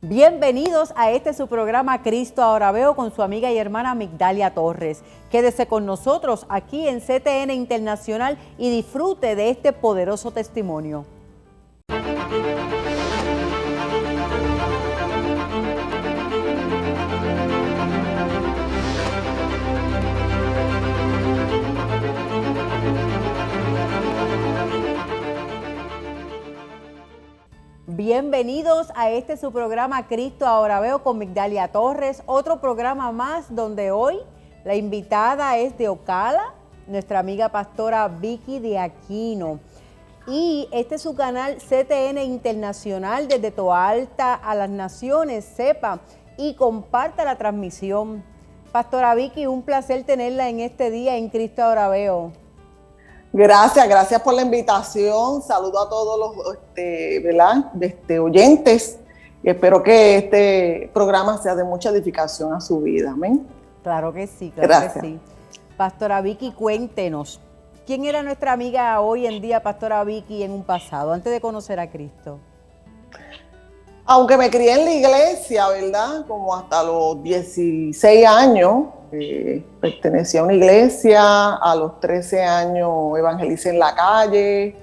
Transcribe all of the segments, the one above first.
Bienvenidos a su programa Cristo Ahora Veo con su amiga y hermana Migdalia Torres. Quédese con nosotros aquí en CTN Internacional y disfrute de este poderoso testimonio. Bienvenidos a su programa Cristo Ahora Veo con Migdalia Torres, otro programa más donde hoy la invitada es de Ocala, nuestra amiga pastora Vicky de Aquino. Y este es su canal CTN Internacional desde Toalta a las Naciones, sepa y comparta la transmisión. Pastora Vicky, un placer tenerla en este día en Cristo Ahora Veo. Gracias por la invitación. Saludo a todos los oyentes. Espero que este programa sea de mucha edificación a su vida. Amén. Claro que sí, claro que sí. Pastora Vicky, cuéntenos, ¿quién era nuestra amiga hoy en día, Pastora Vicky, en un pasado, antes de conocer a Cristo? Aunque me crié en la iglesia, ¿verdad? Como hasta los 16 años, pertenecía a una iglesia. A los 13 años evangelicé en la calle.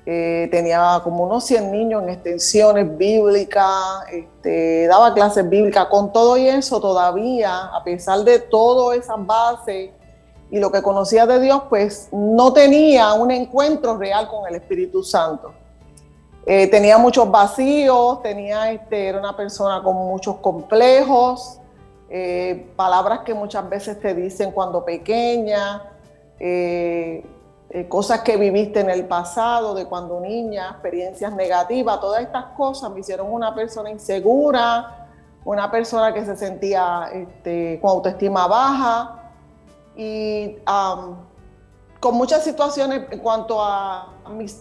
Tenía como unos 100 niños en extensiones bíblicas, daba clases bíblicas. Con todo y eso, todavía, a pesar de todas esas bases y lo que conocía de Dios, pues no tenía un encuentro real con el Espíritu Santo. Tenía muchos vacíos, era una persona con muchos complejos, palabras que muchas veces te dicen cuando pequeña, cosas que viviste en el pasado, de cuando niña, experiencias negativas. Todas estas cosas me hicieron una persona insegura, una persona que se sentía con autoestima baja y con muchas situaciones en cuanto a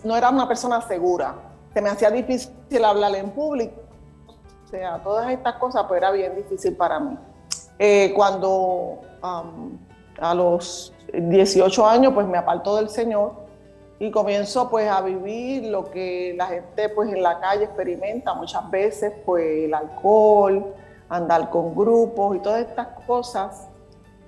no era una persona segura. Se me hacía difícil hablar en público, o sea, todas estas cosas pues era bien difícil para mí. Cuando a los 18 años pues me apartó del Señor y comienzo pues a vivir lo que la gente pues en la calle experimenta muchas veces, pues el alcohol, andar con grupos y todas estas cosas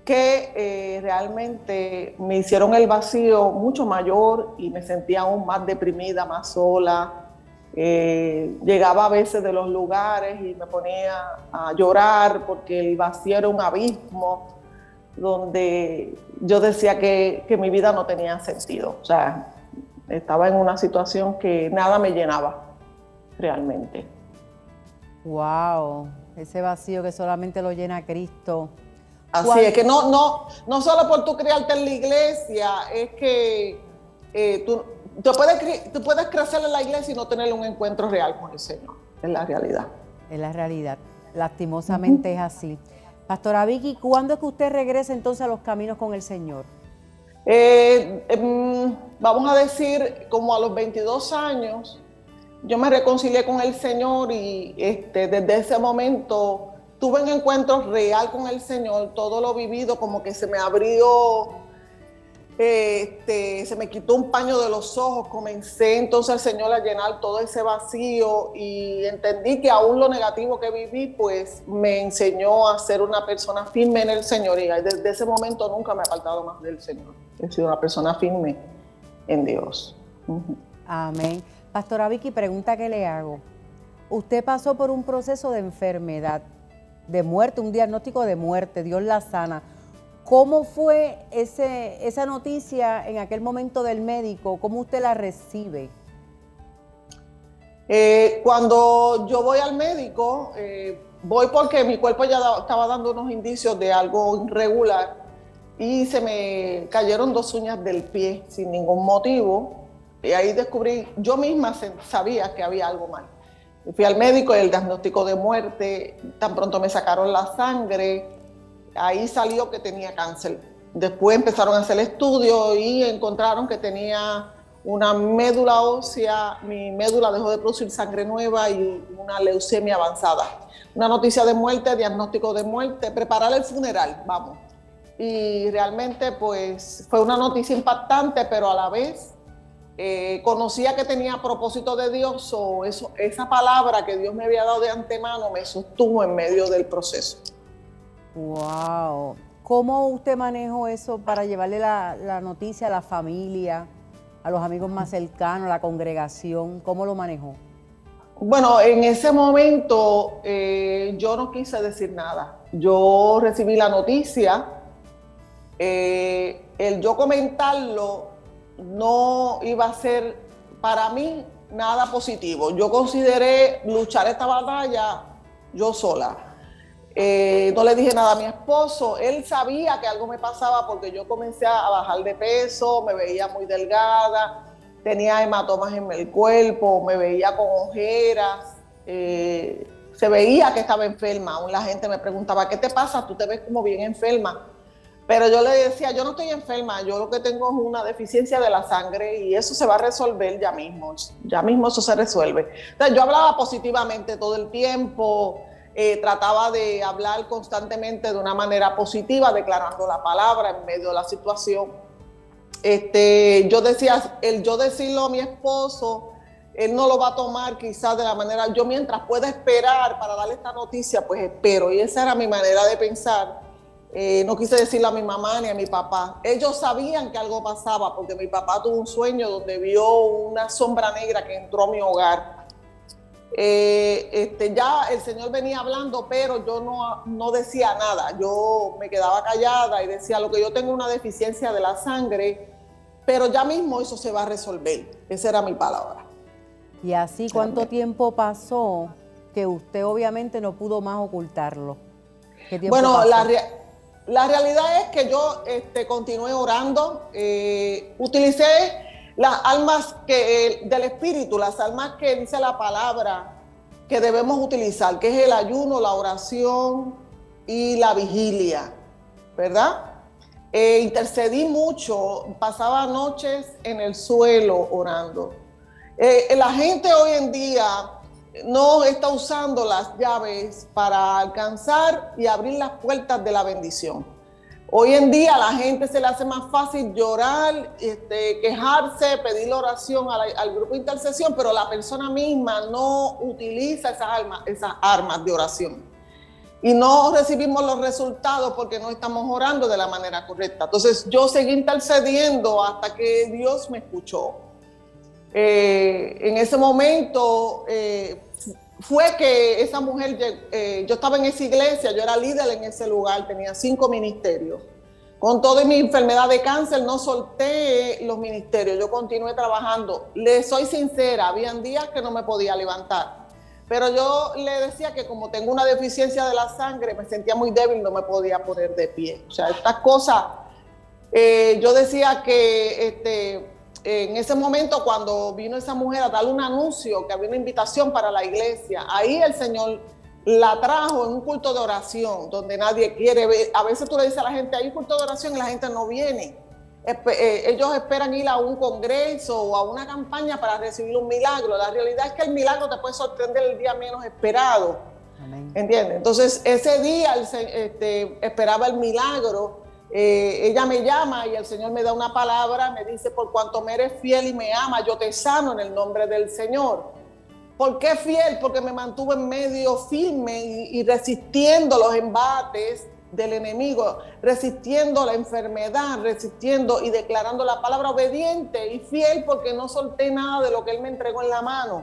que realmente me hicieron el vacío mucho mayor y me sentía aún más deprimida, más sola. Llegaba a veces de los lugares y me ponía a llorar porque el vacío era un abismo donde yo decía que mi vida no tenía sentido. O sea, estaba en una situación que nada me llenaba realmente. Wow, ese vacío que solamente lo llena Cristo. Así es que no solo por tú criarte en la iglesia, es que tú puedes crecer en la iglesia y no tener un encuentro real con el Señor. Es la realidad. Es la realidad. Lastimosamente es así. Pastora Vicky, ¿cuándo es que usted regresa entonces a los caminos con el Señor? Vamos a decir, como a los 22 años, yo me reconcilié con el Señor y desde ese momento tuve un encuentro real con el Señor. Todo lo vivido como que se me abrió, se me quitó un paño de los ojos. Comencé entonces el Señor a llenar todo ese vacío y entendí que aún lo negativo que viví pues me enseñó a ser una persona firme en el Señor, y desde ese momento nunca me he apartado más del Señor. He sido una persona firme en Dios. Amén. Pastora Vicky, pregunta que le hago. Usted pasó por un proceso de enfermedad, de muerte, un diagnóstico de muerte, Dios la sana. ¿Cómo fue esa noticia en aquel momento del médico? ¿Cómo usted la recibe? Cuando yo voy al médico, voy porque mi cuerpo ya estaba dando unos indicios de algo irregular y se me cayeron 2 uñas del pie sin ningún motivo. Y ahí descubrí, yo misma sabía que había algo mal. Fui al médico y el diagnóstico de muerte, tan pronto me sacaron la sangre, ahí salió que tenía cáncer. Después empezaron a hacer estudios y encontraron que tenía una médula ósea, mi médula dejó de producir sangre nueva y una leucemia avanzada. Una noticia de muerte, diagnóstico de muerte, preparar el funeral, vamos. Y realmente pues fue una noticia impactante, pero a la vez conocía que tenía propósito de Dios, o esa palabra que Dios me había dado de antemano me sostuvo en medio del proceso. Wow. ¿Cómo usted manejó eso para llevarle la noticia a la familia, a los amigos más cercanos, a la congregación? ¿Cómo lo manejó? Bueno, en ese momento yo no quise decir nada. Yo recibí la noticia. El yo comentarlo no iba a ser para mí nada positivo. Yo consideré luchar esta batalla yo sola. No le dije nada a mi esposo. Él sabía que algo me pasaba porque yo comencé a bajar de peso, me veía muy delgada, tenía hematomas en el cuerpo, me veía con ojeras, se veía que estaba enferma. Aún la gente me preguntaba, ¿qué te pasa? Tú te ves como bien enferma. Pero yo le decía, yo no estoy enferma, yo lo que tengo es una deficiencia de la sangre y eso se va a resolver ya mismo eso se resuelve. Entonces yo hablaba positivamente todo el tiempo, trataba de hablar constantemente de una manera positiva, declarando la palabra en medio de la situación. Yo decía, yo decirlo a mi esposo, él no lo va a tomar quizás de la manera, yo mientras pueda esperar para darle esta noticia, pues espero, y esa era mi manera de pensar. No quise decirlo a mi mamá ni a mi papá. Ellos sabían que algo pasaba porque mi papá tuvo un sueño donde vio una sombra negra que entró a mi hogar. Ya el Señor venía hablando, pero yo no decía nada. Yo me quedaba callada y decía, lo que yo tengo una deficiencia de la sangre, pero ya mismo eso se va a resolver. Esa era mi palabra. Y así, ¿cuánto tiempo pasó que usted obviamente no pudo más ocultarlo? ¿Qué tiempo bueno, pasó? La realidad es que yo continué orando, utilicé las almas del Espíritu, las almas que dice la palabra que debemos utilizar, que es el ayuno, la oración y la vigilia, ¿verdad? Intercedí mucho, pasaba noches en el suelo orando. La gente hoy en día no está usando las llaves para alcanzar y abrir las puertas de la bendición. Hoy en día a la gente se le hace más fácil llorar, quejarse, pedir oración al grupo de intercesión, pero la persona misma no utiliza esas armas de oración. Y no recibimos los resultados porque no estamos orando de la manera correcta. Entonces yo seguí intercediendo hasta que Dios me escuchó. En ese momento fue que esa mujer, yo estaba en esa iglesia, yo era líder en ese lugar, tenía 5 ministerios. Con toda mi enfermedad de cáncer no solté los ministerios, yo continué trabajando. Le soy sincera, habían días que no me podía levantar, pero yo le decía que como tengo una deficiencia de la sangre, me sentía muy débil, no me podía poner de pie. O sea, estas cosas, yo decía que en ese momento cuando vino esa mujer a darle un anuncio, que había una invitación para la iglesia, ahí el Señor la trajo en un culto de oración, donde nadie quiere ver. A veces tú le dices a la gente, hay un culto de oración y la gente no viene. Ellos esperan ir a un congreso o a una campaña para recibir un milagro. La realidad es que el milagro te puede sorprender el día menos esperado. Amén. ¿Entiendes? Entonces ese día esperaba el milagro. Ella me llama y el Señor me da una palabra, me dice, por cuanto me eres fiel y me amas, yo te sano en el nombre del Señor. ¿Por qué fiel? Porque me mantuve en medio firme y resistiendo los embates del enemigo, resistiendo la enfermedad, resistiendo y declarando la palabra, obediente y fiel, porque no solté nada de lo que Él me entregó en la mano.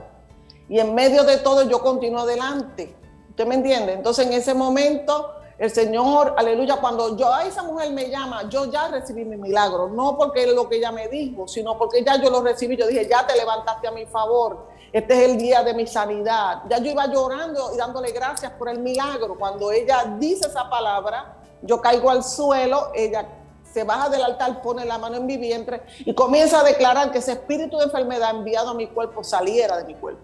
Y en medio de todo yo continúo adelante. ¿Usted me entiende? Entonces en ese momento el Señor, aleluya, cuando esa mujer me llama, yo ya recibí mi milagro, no porque es lo que ella me dijo, sino porque ya yo lo recibí. Yo dije, ya te levantaste a mi favor, este es el día de mi sanidad. Ya yo iba llorando y dándole gracias por el milagro. Cuando ella dice esa palabra, yo caigo al suelo, ella se baja del altar, pone la mano en mi vientre y comienza a declarar que ese espíritu de enfermedad enviado a mi cuerpo saliera de mi cuerpo.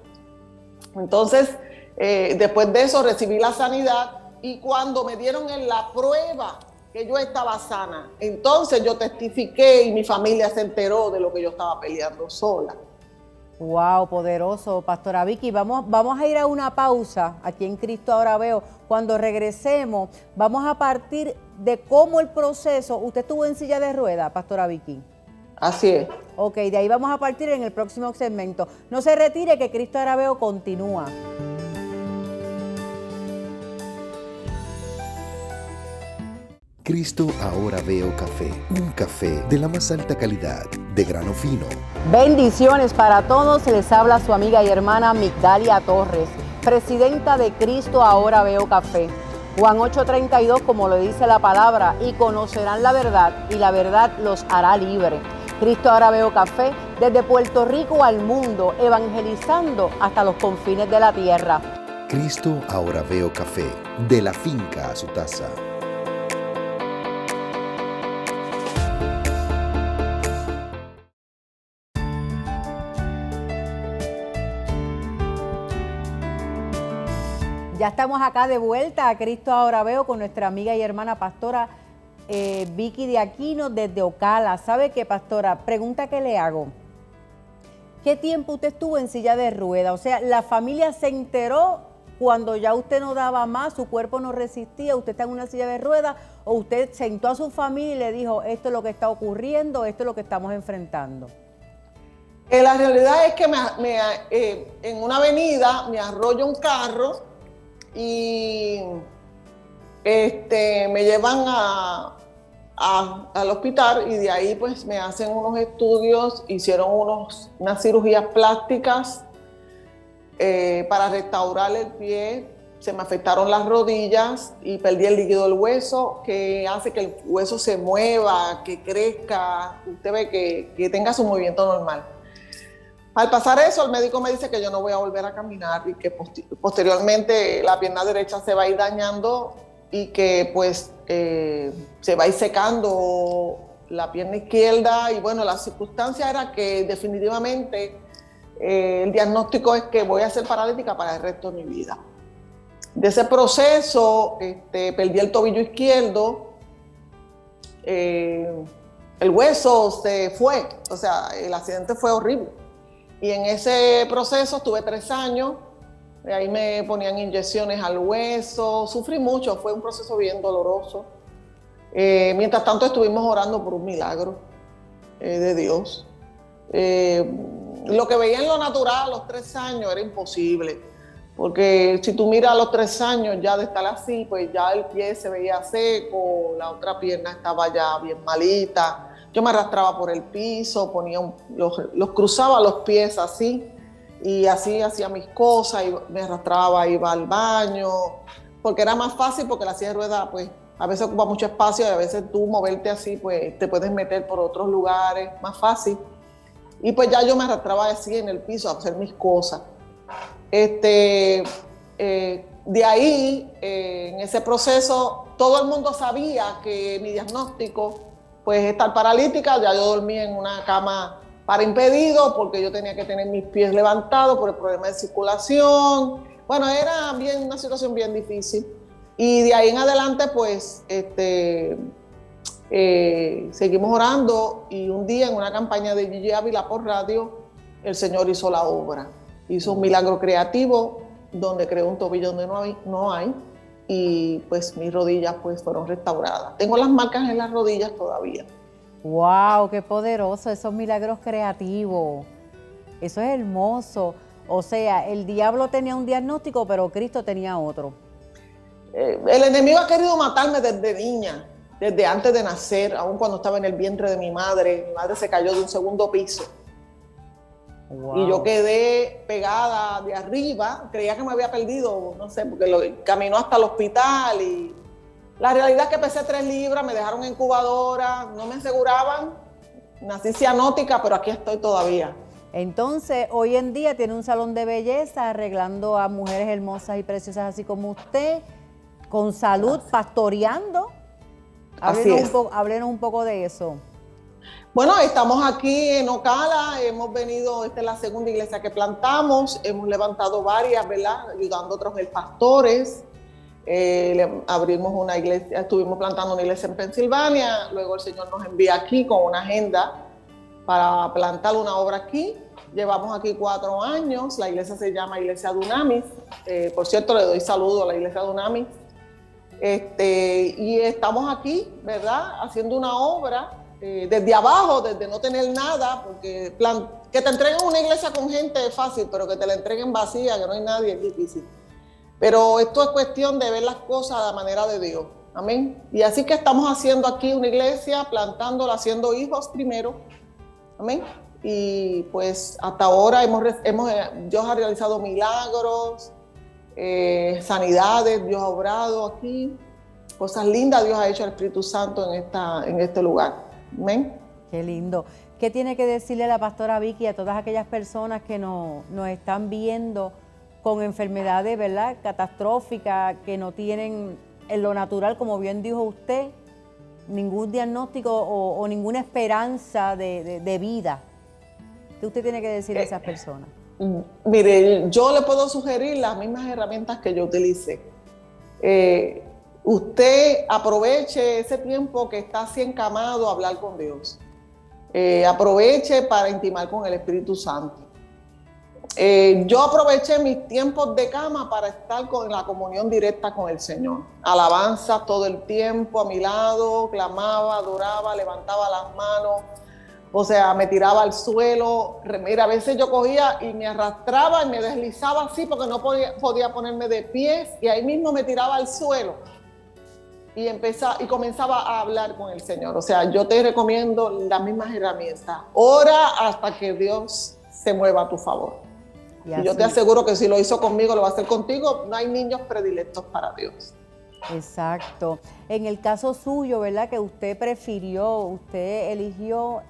Entonces, después de eso recibí la sanidad. Y cuando me dieron en la prueba que yo estaba sana, entonces yo testifiqué y mi familia se enteró de lo que yo estaba peleando sola. Wow, poderoso, Pastora Vicky. Vamos a ir a una pausa aquí en Cristo Ahora Veo. Cuando regresemos, vamos a partir de cómo el proceso. ¿Usted estuvo en silla de ruedas, Pastora Vicky? Así es. Ok, de ahí vamos a partir en el próximo segmento. No se retire, que Cristo Ahora Veo continúa. Cristo Ahora Veo Café, un café de la más alta calidad, de grano fino. Bendiciones para todos, les habla su amiga y hermana Migdalia Torres, presidenta de Cristo Ahora Veo Café. Juan 8:32, como lo dice la palabra, y conocerán la verdad, y la verdad los hará libre. Cristo Ahora Veo Café, desde Puerto Rico al mundo, evangelizando hasta los confines de la tierra. Cristo Ahora Veo Café, de la finca a su taza. Ya estamos acá de vuelta a Cristo Ahora Veo con nuestra amiga y hermana pastora Vicky de Aquino desde Ocala. ¿Sabe qué, pastora? Pregunta que le hago. ¿Qué tiempo usted estuvo en silla de ruedas? O sea, ¿la familia se enteró cuando ya usted no daba más, su cuerpo no resistía, usted está en una silla de ruedas, o usted sentó a su familia y le dijo, esto es lo que está ocurriendo, esto es lo que estamos enfrentando? La realidad es que en una avenida me arrolla un carro y me llevan al hospital, y de ahí pues me hacen unos estudios, hicieron unas cirugías plásticas para restaurar el pie. Se me afectaron las rodillas y perdí el líquido del hueso, que hace que el hueso se mueva, que crezca, usted ve que tenga su movimiento normal. Al pasar eso, el médico me dice que yo no voy a volver a caminar y que posteriormente la pierna derecha se va a ir dañando y que pues se va a ir secando la pierna izquierda. Y bueno, la circunstancia era que definitivamente el diagnóstico es que voy a ser paralítica para el resto de mi vida. De ese proceso perdí el tobillo izquierdo, el hueso se fue, o sea, el accidente fue horrible. Y en ese proceso estuve 3 años, de ahí me ponían inyecciones al hueso, sufrí mucho, fue un proceso bien doloroso. Mientras tanto estuvimos orando por un milagro de Dios. Lo que veía en lo natural a los 3 años era imposible, porque si tú miras a los 3 años ya de estar así, pues ya el pie se veía seco, la otra pierna estaba ya bien malita. Yo me arrastraba por el piso, los cruzaba los pies así, y así hacía mis cosas, y me arrastraba, iba al baño, porque era más fácil, porque la silla de ruedas pues a veces ocupa mucho espacio, y a veces tú moverte así pues te puedes meter por otros lugares, más fácil. Y pues ya yo me arrastraba así en el piso a hacer mis cosas. De ahí, en ese proceso, todo el mundo sabía que mi diagnóstico pues estar paralítica. Ya yo dormía en una cama para impedidos, porque yo tenía que tener mis pies levantados por el problema de circulación. Bueno, era una situación bien difícil. Y de ahí en adelante, pues, seguimos orando, y un día en una campaña de Gigi Ávila por radio, el Señor hizo la obra. Hizo un milagro creativo, donde creó un tobillo donde no hay. Y pues mis rodillas pues fueron restauradas. Tengo las marcas en las rodillas todavía. ¡Wow! ¡Qué poderoso! Esos milagros creativos. Eso es hermoso. O sea, el diablo tenía un diagnóstico, pero Cristo tenía otro. El enemigo ha querido matarme desde niña, desde antes de nacer, aún cuando estaba en el vientre de mi madre. Mi madre se cayó de un 2º piso. Wow. Y yo quedé pegada de arriba, creía que me había perdido, no sé, porque caminó hasta el hospital, y la realidad es que pesé 3 libras, me dejaron en incubadora, no me aseguraban, nací cianótica, pero aquí estoy todavía. Entonces, hoy en día tiene un salón de belleza arreglando a mujeres hermosas y preciosas así como usted, con salud, pastoreando. Háblenos un poco de eso. Bueno, estamos aquí en Ocala, hemos venido, esta es la 2ª iglesia que plantamos, hemos levantado varias, ¿verdad? Ayudando a otros pastores. Abrimos una iglesia, estuvimos plantando una iglesia en Pensilvania, luego el Señor nos envía aquí con una agenda para plantar una obra aquí. Llevamos aquí 4 años, la iglesia se llama Iglesia Dunamis. Por cierto, le doy saludo a la iglesia Dunamis. Y estamos aquí, ¿verdad? Haciendo una obra. desde abajo, desde no tener nada, porque que te entreguen una iglesia con gente es fácil, pero que te la entreguen vacía, que no hay nadie, es difícil. Pero esto es cuestión de ver las cosas a la manera de Dios. Amén. Y así que estamos haciendo aquí una iglesia, plantándola, haciendo hijos primero. Amén. Y pues hasta ahora Dios ha realizado milagros, sanidades, Dios ha obrado aquí. Cosas lindas Dios ha hecho al Espíritu Santo en este lugar. Amén. Qué lindo. ¿Qué tiene que decirle la pastora Vicky a todas aquellas personas que nos están viendo con enfermedades, ¿verdad?, catastróficas, que no tienen en lo natural, como bien dijo usted, ningún diagnóstico o ninguna esperanza de vida? ¿Qué usted tiene que decir a esas personas? Mire, yo le puedo sugerir las mismas herramientas que yo utilicé. Usted aproveche ese tiempo que está así encamado a hablar con Dios. Aproveche para intimar con el Espíritu Santo. Yo aproveché mis tiempos de cama para estar con la comunión directa con el Señor. Alabanza todo el tiempo a mi lado, clamaba, adoraba, levantaba las manos, o sea, me tiraba al suelo. Mira, a veces yo cogía y me arrastraba y me deslizaba así porque no podía ponerme de pies, y ahí mismo me tiraba al suelo y comenzaba a hablar con el Señor. O sea, yo te recomiendo las mismas herramientas. Ora hasta que Dios se mueva a tu favor. Y yo te aseguro que si lo hizo conmigo, lo va a hacer contigo. No hay niños predilectos para Dios. Exacto. En el caso suyo, ¿verdad?, que usted eligió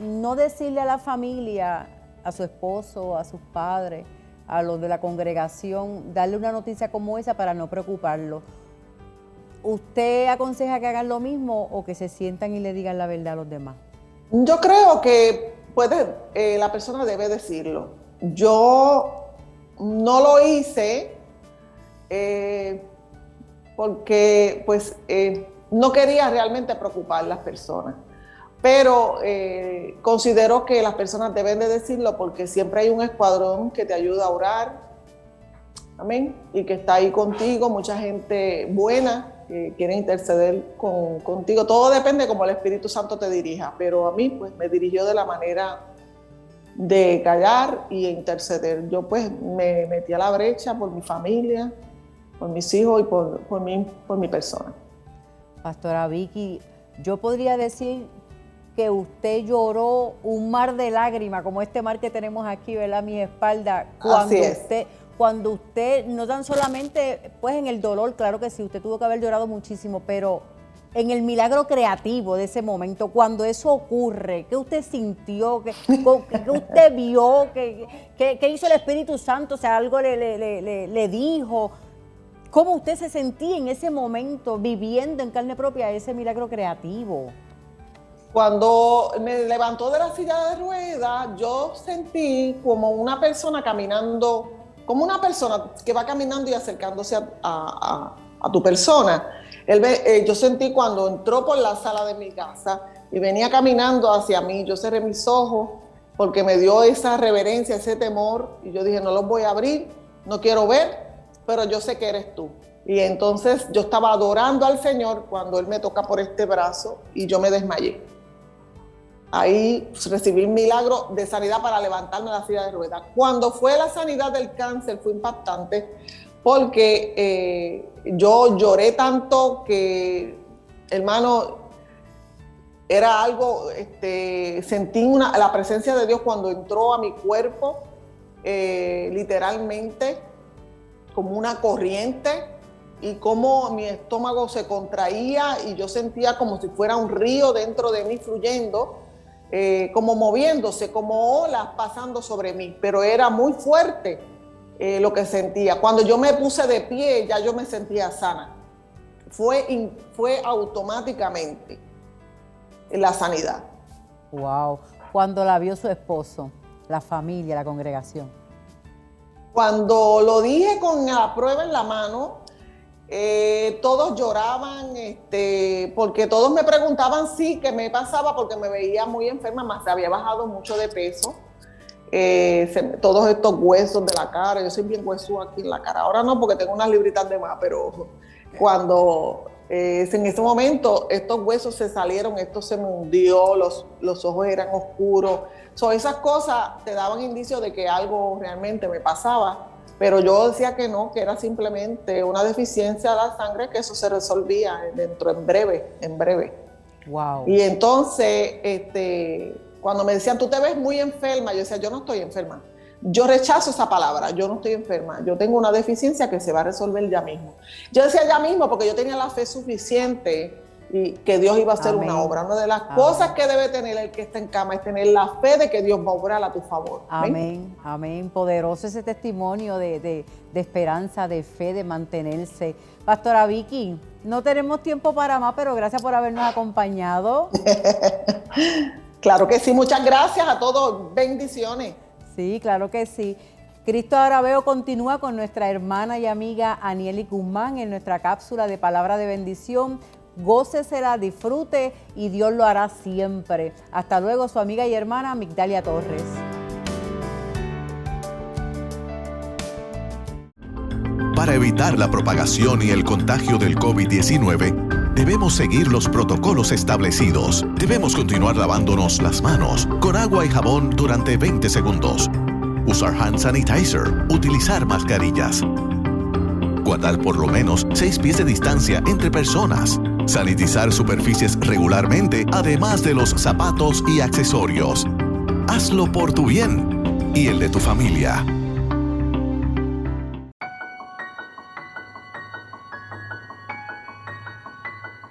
no decirle a la familia, a su esposo, a sus padres, a los de la congregación, darle una noticia como esa para no preocuparlo. ¿Usted aconseja que hagan lo mismo o que se sientan y le digan la verdad a los demás? Yo creo que la persona debe decirlo. Yo no lo hice porque pues no quería realmente preocupar a las personas, pero considero que las personas deben de decirlo porque siempre hay un escuadrón que te ayuda a orar, amén, y que está ahí contigo, mucha gente buena que quiere interceder contigo. Todo depende como el Espíritu Santo te dirija, pero a mí pues me dirigió de la manera de callar y interceder. Yo pues me metí a la brecha por mi familia, por mis hijos y por mi persona. Pastora Vicky, yo podría decir que usted lloró un mar de lágrimas, como este mar que tenemos aquí, ¿verdad?, a mi espalda, cuando usted, no tan solamente pues en el dolor, claro que sí, usted tuvo que haber llorado muchísimo, pero en el milagro creativo de ese momento, cuando eso ocurre, ¿qué usted sintió? ¿Qué usted vio? ¿Qué hizo el Espíritu Santo? O sea, algo le dijo. ¿Cómo usted se sentía en ese momento viviendo en carne propia ese milagro creativo? Cuando me levantó de la silla de ruedas, yo sentí como una persona caminando, como una persona que va caminando y acercándose a tu persona. Yo sentí cuando entró por la sala de mi casa y venía caminando hacia mí, yo cerré mis ojos porque me dio esa reverencia, ese temor, y yo dije, no los voy a abrir, no quiero ver, pero yo sé que eres tú. Y entonces yo estaba adorando al Señor cuando Él me toca por este brazo y yo me desmayé. Ahí recibí un milagro de sanidad para levantarme de la silla de ruedas. Cuando fue la sanidad del cáncer fue impactante porque yo lloré tanto que, hermano, era algo, sentí la presencia de Dios cuando entró a mi cuerpo, literalmente, como una corriente, y como mi estómago se contraía y yo sentía como si fuera un río dentro de mí fluyendo, como moviéndose, como olas pasando sobre mí, pero era muy fuerte lo que sentía. Cuando yo me puse de pie, ya yo me sentía sana. Fue automáticamente la sanidad. Wow. Cuando la vio su esposo, la familia, la congregación. Cuando lo dije con la prueba en la mano, todos lloraban, porque todos me preguntaban qué me pasaba, porque me veía muy enferma, más había bajado mucho de peso. Todos estos huesos de la cara, yo soy bien huesuda aquí en la cara, ahora no porque tengo unas libritas de más, pero cuando En ese momento estos huesos se salieron, esto se me hundió, los ojos eran oscuros. Esas cosas te daban indicios de que algo realmente me pasaba, pero yo decía que no, que era simplemente una deficiencia de la sangre, que eso se resolvía en breve. Wow. Y entonces, cuando me decían, tú te ves muy enferma, yo decía, yo no estoy enferma. Yo rechazo esa palabra, yo no estoy enferma, yo tengo una deficiencia que se va a resolver ya mismo. Yo decía ya mismo porque yo tenía la fe suficiente y que Dios iba a hacer una obra. Una de las cosas que debe tener el que está en cama es tener la fe de que Dios va a obrar a tu favor. Amén, amén. Poderoso ese testimonio de esperanza, de fe, de mantenerse. Pastora Vicky, no tenemos tiempo para más, pero gracias por habernos acompañado. Claro que sí, muchas gracias a todos, bendiciones. Sí, claro que sí. Cristo Ahora Veo continúa con nuestra hermana y amiga Anieli Guzmán en nuestra cápsula de palabra de bendición. Gócesela, disfrute y Dios lo hará siempre. Hasta luego, su amiga y hermana Migdalia Torres. Para evitar la propagación y el contagio del COVID-19, debemos seguir los protocolos establecidos. Debemos continuar lavándonos las manos con agua y jabón durante 20 segundos. Usar hand sanitizer, utilizar mascarillas. Guardar por lo menos 6 pies de distancia entre personas. Sanitizar superficies regularmente, además de los zapatos y accesorios. Hazlo por tu bien y el de tu familia.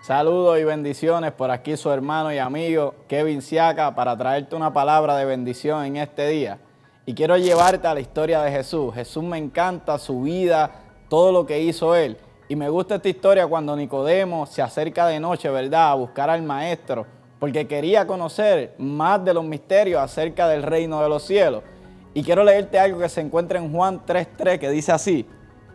Saludos y bendiciones, por aquí su hermano y amigo Kevin Siaka para traerte una palabra de bendición en este día. Y quiero llevarte a la historia de Jesús. Jesús me encanta su vida, todo lo que hizo Él. Y me gusta esta historia cuando Nicodemo se acerca de noche, ¿verdad?, a buscar al Maestro, porque quería conocer más de los misterios acerca del reino de los cielos. Y quiero leerte algo que se encuentra en Juan 3:3, que dice así: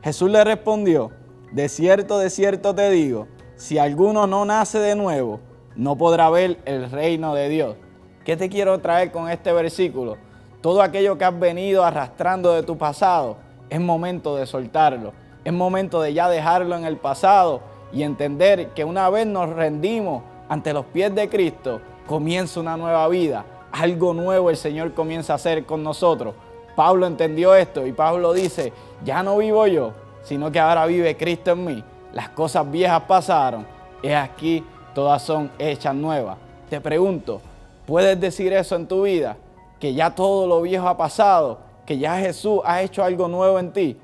Jesús le respondió, de cierto te digo, si alguno no nace de nuevo, no podrá ver el reino de Dios. ¿Qué te quiero traer con este versículo? Todo aquello que has venido arrastrando de tu pasado, es momento de soltarlo. Es momento de ya dejarlo en el pasado y entender que una vez nos rendimos ante los pies de Cristo, comienza una nueva vida. Algo nuevo el Señor comienza a hacer con nosotros. Pablo entendió esto y Pablo dice, ya no vivo yo, sino que ahora vive Cristo en mí. Las cosas viejas pasaron, he aquí, todas son hechas nuevas. Te pregunto, ¿puedes decir eso en tu vida? Que ya todo lo viejo ha pasado, que ya Jesús ha hecho algo nuevo en ti.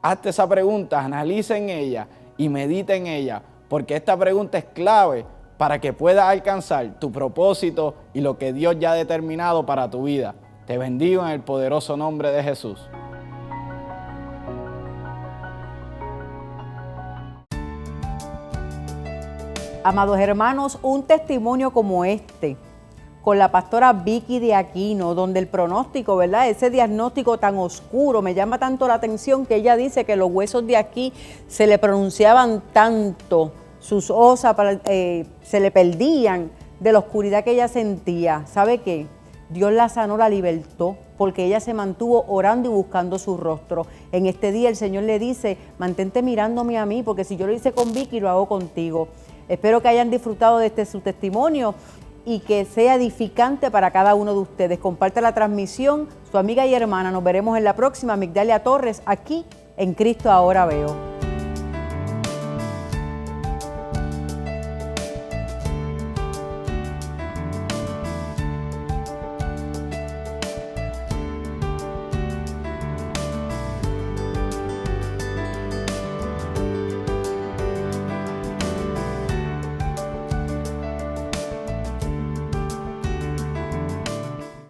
Hazte esa pregunta, analiza en ella y medita en ella, porque esta pregunta es clave para que puedas alcanzar tu propósito y lo que Dios ya ha determinado para tu vida. Te bendigo en el poderoso nombre de Jesús. Amados hermanos, un testimonio como este, con la pastora Vicky de Aquino, donde el pronóstico, ¿verdad?, ese diagnóstico tan oscuro, me llama tanto la atención que ella dice que los huesos de aquí se le pronunciaban tanto, sus osas se le perdían de la oscuridad que ella sentía. ¿Sabe qué? Dios la sanó, la libertó, porque ella se mantuvo orando y buscando su rostro. En este día el Señor le dice, mantente mirándome a mí, porque si yo lo hice con Vicky, lo hago contigo. Espero que hayan disfrutado de su testimonio y que sea edificante para cada uno de ustedes. Comparte la transmisión, su amiga y hermana. Nos veremos en la próxima. Migdalia Torres, aquí en Cristo Ahora Veo.